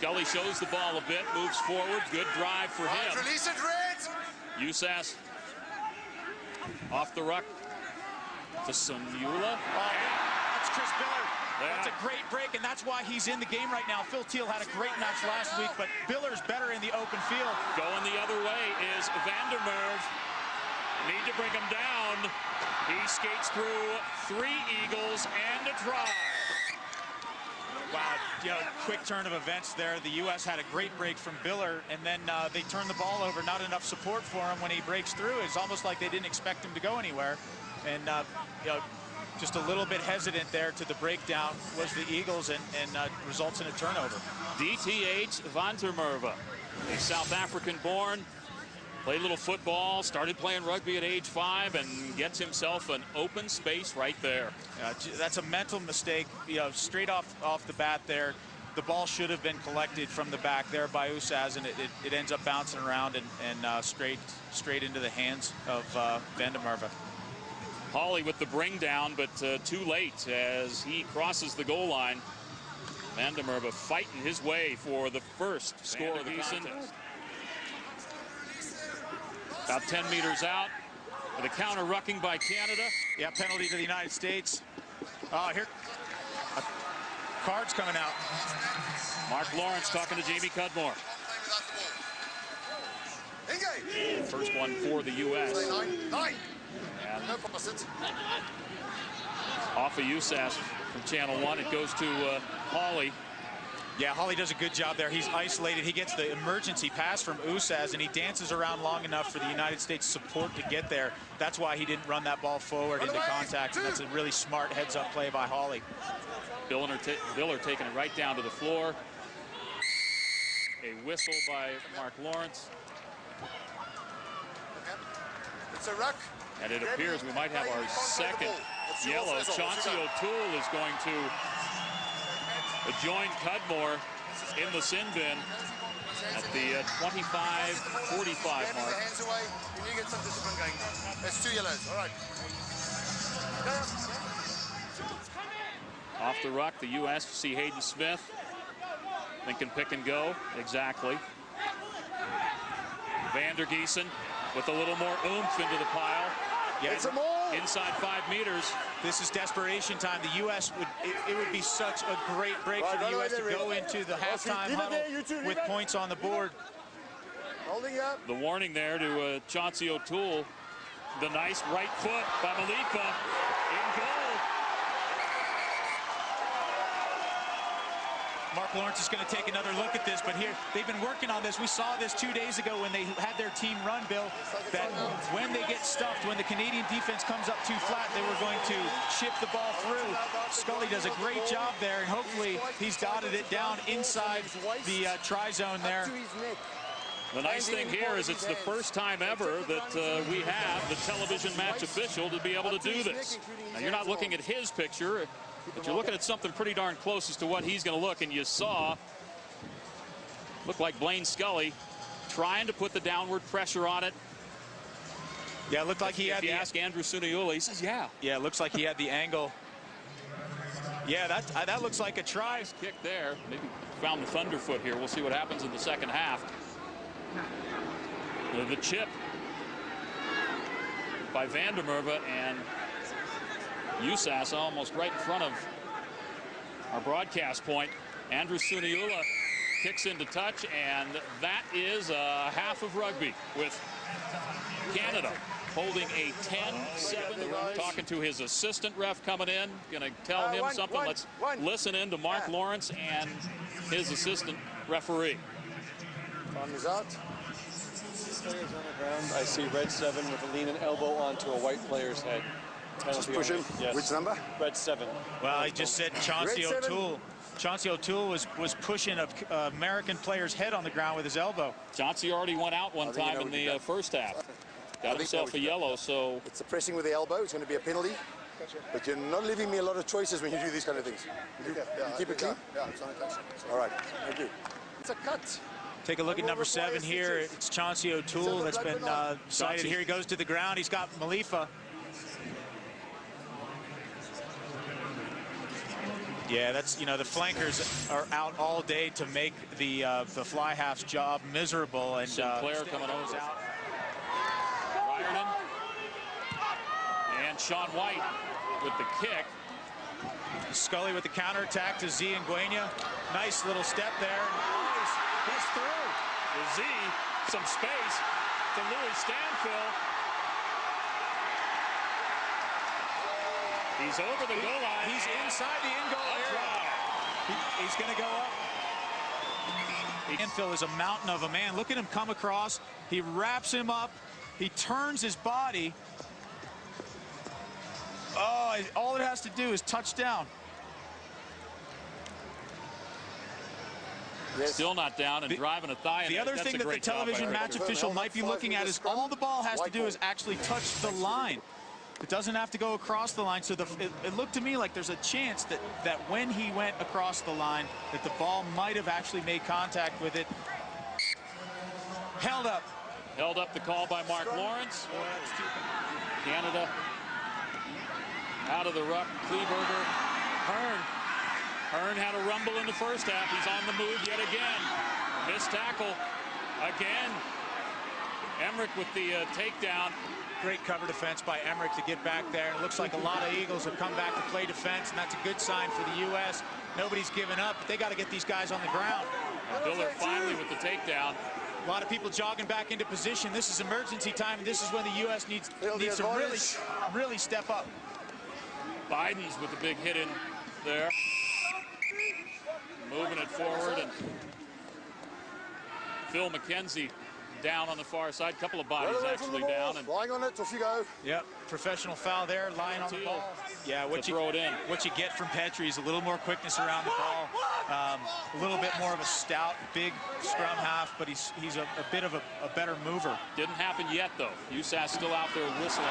Scully shows the ball a bit, moves forward. Good drive for him. Release it, Red. USAS off the ruck to Sunula. That's Chris Biller. Yeah. That's a great break, and that's why he's in the game right now. Phil Teal had a great match last week, but Biller's better in the open field. Going the other way is Van der Merwe. Need to bring him down. He skates through 3 Eagles and a try. Wow, quick turn of events there. The U.S. had a great break from Biller, and then they turned the ball over. Not enough support for him when he breaks through. It's almost like they didn't expect him to go anywhere. And just a little bit hesitant there to the breakdown was the Eagles, and results in a turnover. DTH Van der Merwe, a South African-born, played a little football, started playing rugby at age 5, and gets himself an open space right there. That's a mental mistake, straight off the bat there. The ball should have been collected from the back there by USAS, and it ends up bouncing around and straight into the hands of Van der Merwe. Hawley with the bring down, but too late as he crosses the goal line. Van der Merwe fighting his way for the first score of the contest. About 10 meters out with a counter rucking by Canada. Yeah, penalty to the United States. Here, cards coming out. Mark Lawrence talking to Jamie Cudmore. First one for the U.S. And off of USAS from Channel 1, it goes to Hawley. Yeah, Hawley does a good job there. He's isolated. He gets the emergency pass from USAS, and he dances around long enough for the United States support to get there. That's why he didn't run that ball forward into contact, and that's a really smart heads-up play by Hawley. Biller taking it right down to the floor. A whistle by Mark Lawrence. It's a ruck. And it appears we might have our second yellow. Chauncey O'Toole is going to join Cudmore in the sin bin at the 25-45 mark. Hands away. Can you get some discipline going? That's 2 yellows. All right. Off the ruck, the U.S. see Hayden Smith. Thinking pick and go. Exactly. Van der Giesen with a little more oomph into the pile. Yeah, it's a maul. Inside 5 meters. This is desperation time. The U.S. it would be such a great break for the U.S. to go into the halftime huddle with points on the board. Holding up. The warning there to Chauncey O'Toole. The nice right foot by Malifa in goal. Mark Lawrence is going to take another look at this, but here they've been working on this. We saw this 2 days ago when they had their team run, Bill, that when they get stuffed, when the Canadian defense comes up too flat, they were going to chip the ball through. Scully does a great job there, and hopefully he's dotted it down inside the try zone there. The nice thing here is it's the first time ever that we have the television match official to be able to do this. Now, you're not looking at his picture, but you're looking at something pretty darn close as to what he's going to look. And you saw, looked like Blaine Scully trying to put the downward pressure on it. Yeah, it looked like he had the... ask Andrew Sunayula, he says, yeah. Yeah, it looks like he had the angle. Yeah, that looks like a try. Nice kick there. Maybe found the thunderfoot here. We'll see what happens in the second half. The chip by Van der Merwe, and USAS almost right in front of our broadcast point. Andrew Sunayula kicks into touch, and that is a half of rugby with Canada holding a 10-7. Talking to his assistant ref coming in, going to tell him something. Let's listen in to Mark Lawrence and his assistant referee. Time is out. Players on the ground. I see red 7 with a leaning elbow onto a white player's head. Just push him. Yes. Which number? Red 7. Well, I just said Chauncey O'Toole. Chauncey O'Toole was pushing an American player's head on the ground with his elbow. Chauncey already went out one time in the first half. Got himself a yellow, so... It's a pressing with the elbow. It's going to be a penalty. But you're not leaving me a lot of choices when you do these kind of things. You keep it clean? Yeah, it's not intentional. All right. Thank you. It's a cut. Take a look at number 7 here. It's Chauncey O'Toole that's been cited here. He goes to the ground. He's got Malifa. Yeah, that's, you know, the flankers are out all day to make the fly half's job miserable. And Sinclair coming over. Out. Ryerson. And Sean White with the kick. Scully with the counterattack to Z and Ngwenya. Nice little step there. He's through. To Z, some space to Louis Stanfill. He's over the goal line. He's inside the in-goal area. He's going to go up. Stanfill is a mountain of a man. Look at him come across. He wraps him up. He turns his body. Oh, all it has to do is touch down. Yes. Still not down and driving a thigh. The other thing that the television match official might be looking at is all the ball has to do is actually touch the line. It doesn't have to go across the line. So it looked to me like there's a chance that when he went across the line, that the ball might have actually made contact with it. Held up. Held up the call by Mark Lawrence. Canada out of the ruck. Kleberger. Hearn had a rumble in the first half. He's on the move yet again. Missed tackle again. Emmerich with the takedown. Great cover defense by Emmerich to get back there. It looks like a lot of Eagles have come back to play defense, and that's a good sign for the U.S. Nobody's given up, but they got to get these guys on the ground. Diller finally with the takedown. A lot of people jogging back into position. This is emergency time, and this is when the U.S. needs to really step up. Biden's with a big hit in there. Moving it forward, and Phil McKenzie down on the far side. Couple of bodies actually down. And lying on it, off you go. Yep, professional foul there, lying on the ball. Yeah, what you get from Petrie is a little more quickness around the ball, a little bit more of a stout, big scrum half, but he's a bit of a better mover. Didn't happen yet though. USA's still out there whistling.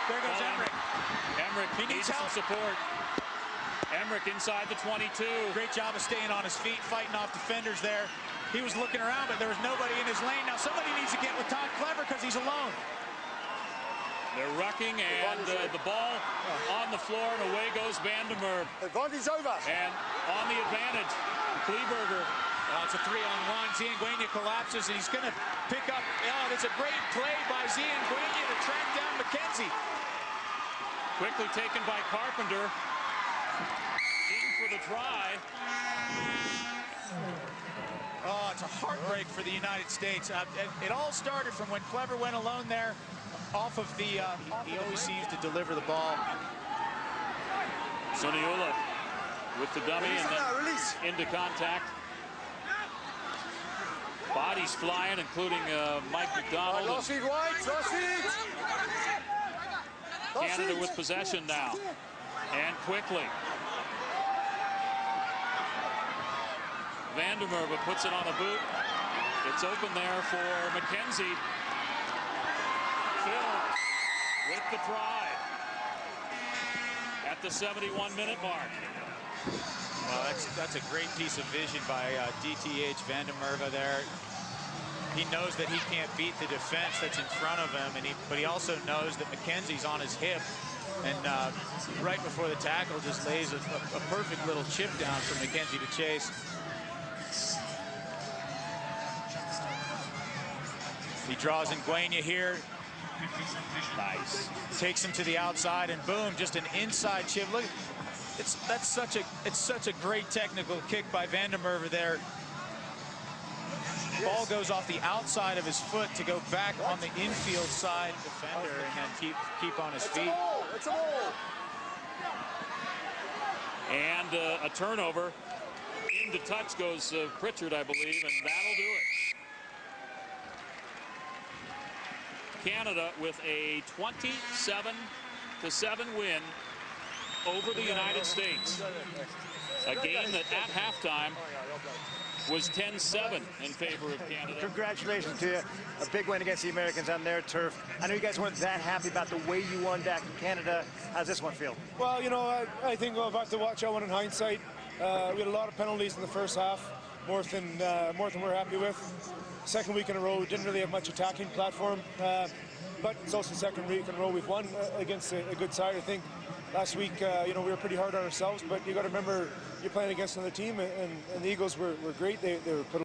There goes Emmerich. Emmerich needs some support. Emmerich inside the 22. Great job of staying on his feet, fighting off defenders there. He was looking around, but there was nobody in his lane. Now somebody needs to get with Todd Clever because he's alone. They're rucking, and the ball on the floor, and away goes Vandermeer. Advantage over. And on the advantage, Kleberger. It's a 3-on-1. Ngwenya collapses, and he's going to pick up. Oh, it's a great play by Ngwenya to track down McKenzie. Quickly taken by Carpenter. In for the try. Oh, it's a heartbreak for the United States. It all started from when Clever went alone there off of the, he always seems to deliver the ball. Suniula with the dummy and then into contact. Bodies flying, including Mike McDonald. Last feed wide, last feed. Canada with possession now. And quickly. Vandermeer puts it on the boot. It's open there for McKenzie. Phil with the try at the 71-minute mark. Well, that's a great piece of vision by DTH Vandermeer there. He knows that he can't beat the defense that's in front of him, but he also knows that McKenzie's on his hip. And right before the tackle, just lays a perfect little chip down for McKenzie to chase. He draws Ngwenya here. Nice. Takes him to the outside, and boom, just an inside chip. Look, it's such a great technical kick by Vandermeer there. Ball goes off the outside of his foot to go back on the infield side defender, and then keep on his feet. It's a ball. And a turnover. Into touch goes Pritchard, I believe, and that'll do it. Canada with a 27-7 win over the United States. A game that at halftime was 10-7 in favor of Canada. Congratulations to you. A big win against the Americans on their turf. I know you guys weren't that happy about the way you won back in Canada. How's this one feel? Well, you know, I think we'll have to watch that one in hindsight. We had a lot of penalties in the first half, more than we're happy with. Second week in a row, we didn't really have much attacking platform, but it's also the second week in a row we've won against a good side. I think last week, you know, we were pretty hard on ourselves, but you got to remember you're playing against another team, and the Eagles were great. They were put